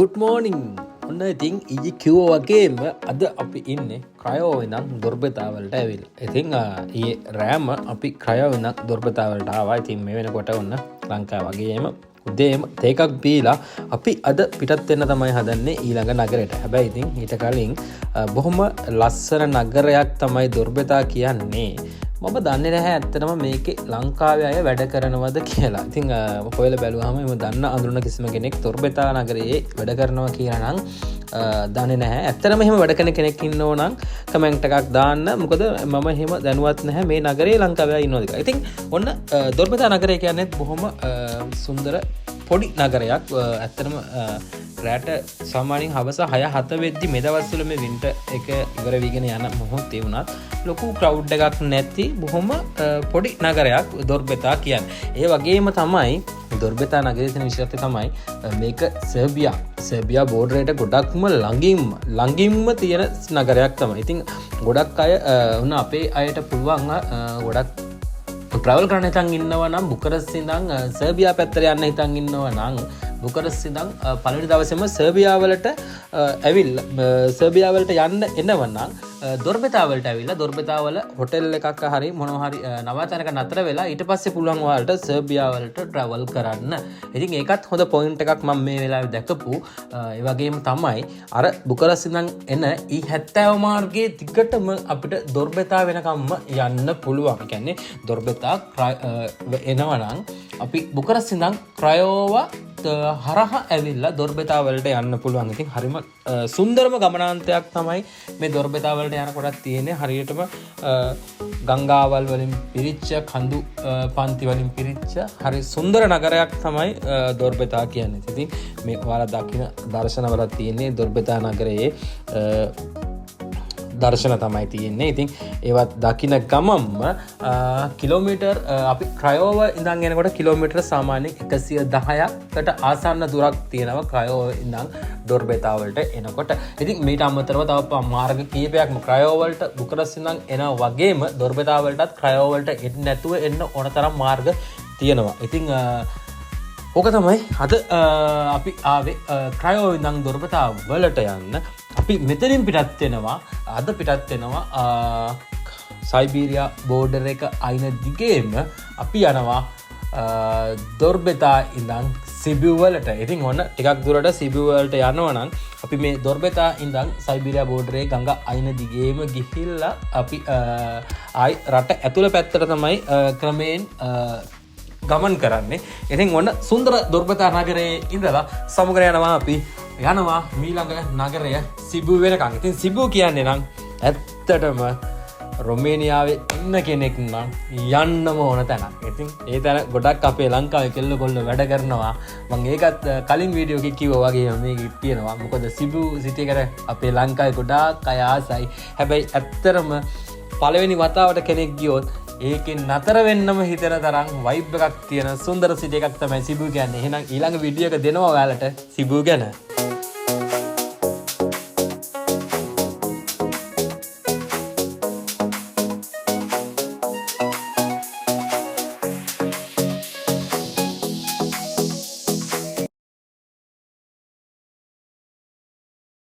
good morning. ඔන්න ඉතින් ඊයේ කිව්වා වගේම අද අපි ඉන්නේ ක්‍රයෝ ඉඳන් දොර්බෙතා වලට ඇවිල්ලා. ඉතින් ඊයේ රෑම අපි ක්‍රයෝ ඉඳන් දොර්බෙතා වලට ආවා. ඉතින් මේ වෙනකොට ඔන්න ලංකාව වගේම උදේම තේ එකක් බීලා අපි අද පිටත් වෙන්න තමයි හදන්නේ ඊළඟ නගරයට. හැබැයි ඉතින් ඊට කලින් බොහොම ලස්සන නගරයක් තමයි දොර්බෙතා කියන්නේ. මම දන්නේ නැහැ ඇත්තටම මේකේ ලංකාවේ අය වැඩ කරනවද කියලා. ඉතින් හොයලා බැලුවාම මම දන්න අඳුරන කිසිම කෙනෙක් දොර්බෙතා නගරයේ වැඩ කරනවා කියලා නම් දන්නේ නැහැ. ඇත්තටම එහෙම වැඩ කරන කෙනෙක් ඉන්නෝ නම් කමෙන්ට් එකක් දාන්න. මොකද මම එහෙම දැනුවත් නැහැ මේ නගරේ ලංකාවේ අය ඉන්නවද කියලා. ඉතින් ඔන්න දොර්බෙතා නගරය කියන්නේ බොහොම සුන්දර පොඩි නගරයක්. ඇත්තටම රැට සාමාන්‍යයෙන් හවස 6-7 වෙද්දි මේ දවස්වල මේ වින්ටර් එක ඉවර වෙගෙන යන මොහොතේ වුණත් ලොකු ක්‍රවුඩ් එකක් නැති බොහොම පොඩි නගරයක් දොර්බෙතා කියන්නේ. ඒ වගේම තමයි දොර්බෙතා නගරයේ තියෙන විශේෂත්වය තමයි මේක සර්බියා බෝඩරයට ගොඩක්ම ළඟින්ම තියෙන නගරයක් තමයි. ඉතින් ගොඩක් අය වුණ අපේ අයට පුළුවන් ගොඩක් ට්‍රැවල් කරන්න හිතන් ඉන්නවා නම් බුකරස්ට් ඉඳන් සර්බියා පැත්තට යන්න හිතන් ඉන්නවා නම් බුකරස්ට් ඉඳන් පළවෙනි දවසේම සර්බියා වලට යන්න එනවා නම් දොර්බෙතා වලට ඇවිල්ලා දොර්බෙතා වල හොටෙල් එකක් හරි මොනවා හරි නවාතැනක නතර වෙලා ඊට පස්සේ පුළුවන් ඔයාලට සර්බියා වලට ට්‍රැවල් කරන්න. ඉතින් ඒකත් හොඳ පොයින්ට් එකක් මම මේ වෙලාවේ දැකපු. ඒ වගේම තමයි අර බුකරස්ට් ඉඳන් එන E70 මාර්ගයේ දිගටම අපිට දොර්බෙතා වෙනකම්ම යන්න පුළුවන්. ඒ කියන්නේ දොර්බෙතා එනවා නම් අපි බුකරස්ට් ඉඳන් ක්‍රයෝවා හරහා ඇවිල්ලා දොර්බෙතා වලට යන්න පුළුවන්. ඉතින් හරිම සුන්දරම ගමනාන්තයක් තමයි මේ දොර්බෙතා වලට යනකොට තියෙන්නේ. හරියටම ගංගාවල් වලින් පිරිච්ච කඳු පන්ති වලින් පිරිච්ච හරි සුන්දර නගරයක් තමයි දොර්බෙතා කියන්නේ. ඉතින් මේ ඔයාලා දකින දර්ශනවල තියෙන්නේ දොර්බෙතා නගරයේ දර්ශන තමයි තියෙන්නේ. ඉතින් ඒවත් දකින ගමම්ම කිලෝමීටර් අපි ක්‍රයෝව ඉඳන් යනකොට කිලෝමීටර් සාමාන්‍යයෙන් 110කට ආසන්න දුරක් තියෙනවා ක්‍රයෝව ඉඳන් දොර්බෙතා වලට එනකොට. ඉතින් මේට අමතරව තව මාර්ග කීපයක්ම ක්‍රයෝව වලට බුකරස්ට් ඉඳන් එනවා වගේම දොර්බෙතා වලටත් ක්‍රයෝව වලට එන්න නැතුව එන්න ඕන තරම් මාර්ග තියෙනවා. ඉතින් ඕක තමයි අද අපි ආවේ ක්‍රයෝව ඉඳන් දොර්බෙතා වලට යන්න. අපි මෙතනින් පිටත් වෙනවා. අද පිටත් වෙනවා සයිබීරියා බෝඩර් එක අයින දිගේම අපි යනවා දොර්බෙතා ඉඳන් සිබිව් වලට. ඉතින් ඔන්න ටිකක් දුරට සිබිව් වලට යනවා නම් අපි මේ දොර්බෙතා ඉඳන් සයිබීරියා බෝඩරේ ගඟ අයින දිගේම ගිහිල්ලා අපි ආයි රට ඇතුළ පැත්තට තමයි ක්‍රමයෙන් ගමන් කරන්නේ. ඉතින් ඔන්න සුන්දර දොර්බෙතා නගරයේ ඉඳලා සමුගන යනවා අපි යනවා මීළඟ නගරය සිබු වෙනකන්. ඉතින් සිබු කියන්නේ නම් ඇත්තටම රොමේනියාවේ ඉන්න කෙනෙක් නම් යන්නම ඕන තැනක්. ඉතින් ඒ තැන ගොඩක් අපේ ලංකාවේ කෙල්ල කොල්ල වැඩ කරනවා. මම ඒකත් කලින් වීඩියෝ එකේ කිව්වා වගේ මේක කියනවා. මොකද සිබු සිටි එකට අපේ ලංකාවේ ගොඩාක් අය ආසයි. හැබැයි ඇත්තටම පළවෙනි වතාවට කෙනෙක් ගියොත් ඒකෙන් නතර වෙන්නම හිතෙන තරම් වයිබ් එකක් තියෙන සුන්දර සිටි එකක් තමයි සිබු කියන්නේ. එහෙනම් ඊළඟ වීඩියෝ එක දෙනවා ඔයාලට සිබු ගැන.